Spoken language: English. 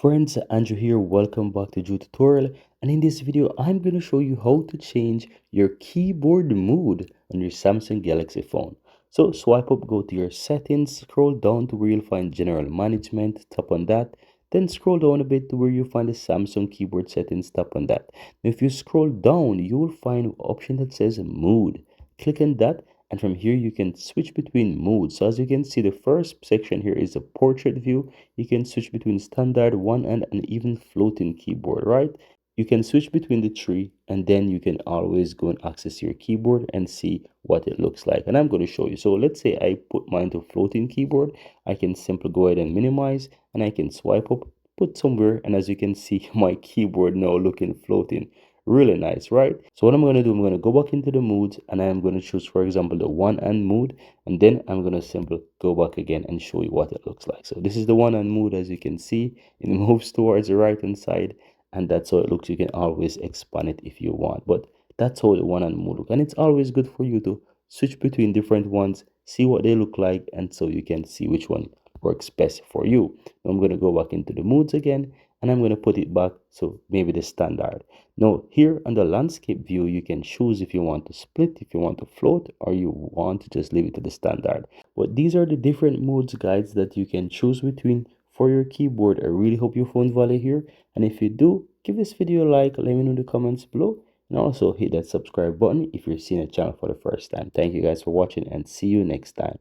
Friends, Andrew here. Welcome back to Joe Tutorial. And in this video, I'm going to show you how to change your keyboard mode on your Samsung Galaxy phone. So swipe up, go to your settings, scroll down to where you'll find general management, tap on that. Then scroll down a bit to where you find the Samsung keyboard settings, tap on that. Now, if you scroll down, you will find an option that says mode. Click on that, and from here you can switch between modes. So as you can see, the first section here is a portrait view. You can switch between standard, one and even floating keyboard, right? You can switch between the three, and then you can always go and access your keyboard and see what it looks like. And I'm going to show you. So let's say I put mine to floating keyboard. I can simply go ahead and minimize, and I can swipe up, put somewhere, and as you can see, my keyboard now looking floating. Really nice, right? So what I'm going to do, I'm going to go back into the modes, and I'm going to choose, for example, the one hand mode, and then I'm going to simply go back again and show you what it looks like. So this is the one hand mode. As you can see, it moves towards the right hand side, and that's how it looks. You can always expand it if you want, but that's how the one hand mode look. And it's always good for you to switch between different ones, see what they look like, and so you can see which one works best for you. Now I'm going to go back into the modes again, and I'm going to put it back, so maybe the standard. Now here on the landscape view, you can choose if you want to split, if you want to float, or you want to just leave it to the standard. But these are the different modes, guys, that you can choose between for your keyboard. I really hope you found value here, and if you do, give this video a like, let me know in the comments below, and also hit that subscribe button if you're seeing the channel for the first time. Thank you guys for watching, and see you next time.